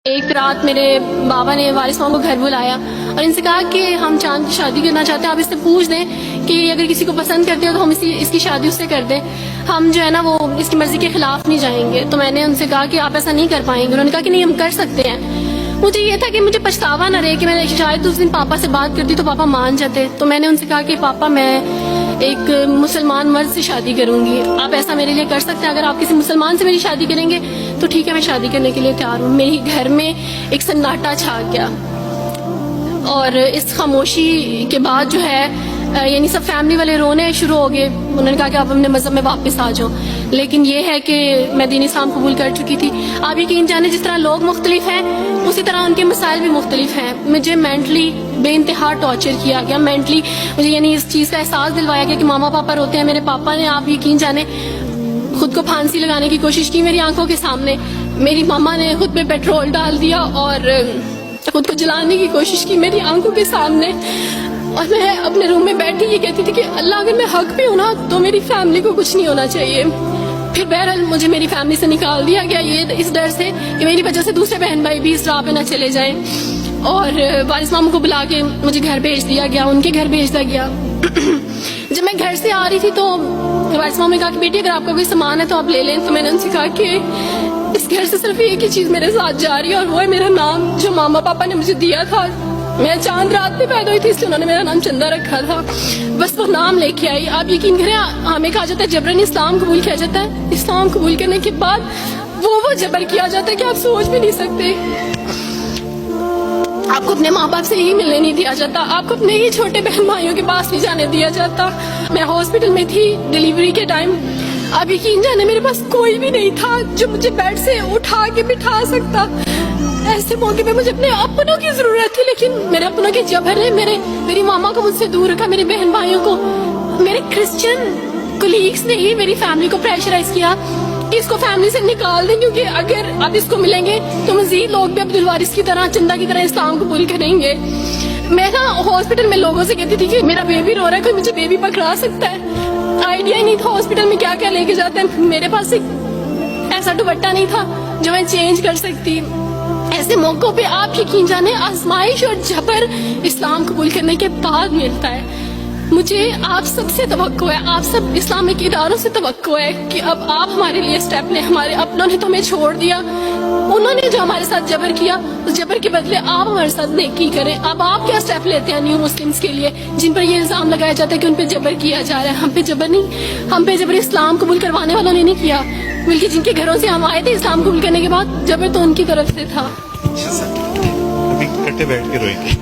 ایک رات میرے بابا نے وارث ماما کو گھر بلایا اور ان سے کہا کہ ہم چاند کی شادی کرنا چاہتے ہیں، آپ اس سے پوچھ دیں کہ اگر کسی کو پسند کرتے ہو تو ہم اس کی شادی اس سے کر دیں، ہم جو ہے نا وہ اس کی مرضی کے خلاف نہیں جائیں گے۔ تو میں نے ان سے کہا کہ آپ ایسا نہیں کر پائیں گے۔ انہوں نے کہا کہ نہیں ہم کر سکتے ہیں۔ مجھے یہ تھا کہ مجھے پچھتاوا نہ رہے کہ میں نے شاید اس دن پاپا سے بات کرتی تو پاپا مان جاتے۔ تو میں نے ان سے کہا کہ پاپا میں ایک مسلمان مرد سے شادی کروں گی، آپ ایسا میرے لیے کر سکتے ہیں؟ اگر آپ کسی مسلمان سے میری شادی کریں گے تو ٹھیک ہے، میں شادی کرنے کے لیے تیار ہوں۔ میری گھر میں ایک سناٹا چھا گیا اور اس خاموشی کے بعد جو ہے یعنی سب فیملی والے رونے شروع ہو گئے۔ انہوں نے کہا کہ آپ اپنے مذہب میں واپس آ جاؤ، لیکن یہ ہے کہ میں دین اسلام قبول کر چکی تھی۔ آپ یقین جانیں جس طرح لوگ مختلف ہیں اسی طرح ان کے مسائل بھی مختلف ہیں۔ مجھے مینٹلی بے انتہا ٹارچر کیا گیا، مینٹلی مجھے یعنی اس چیز کا احساس دلوایا گیا کہ ماما پاپا روتے ہیں۔ میرے پاپا نے آپ یقین جانیں خود کو پھانسی لگانے کی کوشش کی میری آنکھوں کے سامنے، میری ماما نے خود پہ پیٹرول ڈال دیا اور خود کو جلانے کی کوشش کی میری آنکھوں کے سامنے، اور میں اپنے روم میں بیٹھی یہ کہتی تھی کہ اللہ اگر میں حق پہ ہوں نا تو میری فیملی کو کچھ نہیں ہونا چاہیے۔ پھر بہرحال مجھے میری فیملی سے نکال دیا گیا، یہ اس ڈر سے کہ میری وجہ سے دوسرے بہن بھائی بھی اس راہ پہ نہ چلے جائیں، اور وارث ماموں کو بلا کے مجھے گھر بھیج دیا گیا، ان کے گھر بھیج دیا گیا۔ جب میں گھر سے آ رہی تھی تو وارث ماموں نے کہا کہ بیٹی اگر آپ کا کوئی سامان ہے تو آپ لے لیں۔ تو میں نے ان سے کہا کہ اس گھر سے صرف ایک ہی چیز میرے ساتھ جا رہی ہے اور وہ ہے میرا نام جو ماما پاپا نے مجھے دیا تھا۔ میں چاند رات میں پیدا ہوئی تھی اس لیے انہوں نے میرا نام چندہ رکھا تھا، بس وہ نام لے کے آئی۔ آپ یقین کریں ہمیں کہا جاتا ہے جبرن اسلام قبول کیا جاتا ہے، اسلام قبول کرنے کے بعد وہ جبر کیا جاتا ہے کہ آپ سوچ بھی نہیں سکتے۔ آپ کو اپنے ماں باپ سے ہی ملنے نہیں دیا جاتا، آپ کو اپنے ہی چھوٹے بہن بھائیوں کے پاس نہیں جانے دیا جاتا۔ میں ہاسپٹل میں تھی ڈیلیوری کے ٹائم، آپ یقین جانے میرے پاس کوئی بھی نہیں تھا جو مجھے بیڈ سے اٹھا کے بٹھا سکتا۔ ایسے موقع پہ مجھے اپنے اپنوں کی ضرورت تھی، لیکن میرے اپنوں کے جبر نے میری ماما کو مجھ سے دور رکھا، میرے بہن بھائیوں کو۔ میرے کرسچن کولیگس نے ہی میری فیملی کو پریشرائز کیا کہ اس کو فیملی سے نکال دیں، کیونکہ اگر آپ اس کو ملیں گے تو مزید لوگ بھی عبد الوارث کی طرح چندہ کی طرح اسلام قبول کریں گے۔ میں نا ہاسپٹل میں لوگوں سے کہتی تھی کہ میرا بیبی رو رہا ہے، کوئی مجھے بیبی پکڑا سکتا ہے۔ آئیڈیا ہی نہیں تھا ہاسپٹل میں کیا کیا لے کے جاتے ہیں، میرے پاس ایک ایسا دوپٹہ نہیں تھا جو میں چینج کر سکتی۔ ایسے موقعوں پہ آپ یقین جانیں آزمائش اور جبر اسلام قبول کرنے کے بعد ملتا ہے۔ مجھے آپ سب سے توقع ہے، آپ سب اسلامک اداروں سے توقع ہے کہ اب آپ ہمارے لیے سٹیپ لیں۔ ہمارے اپنوں نے تو ہمیں چھوڑ دیا، انہوں نے جو ہمارے ساتھ جبر کیا اس جبر کے بدلے آپ ہمارے ساتھ نیکی کریں۔ اب آپ کیا سٹیپ لیتے ہیں نیو مسلمز کے لیے جن پر یہ الزام لگایا جاتا ہے کہ ان پہ جبر کیا جا رہا ہے؟ ہم پہ جبر نہیں، ہم پہ جبر اسلام قبول کروانے والوں نے نہیں کیا، بلکہ جن کے گھروں سے ہم آئے تھے اسلام قبول کرنے کے بعد جبر تو ان کی طرف سے تھا۔ ابھی کٹے بیٹھ کے روئی تھی۔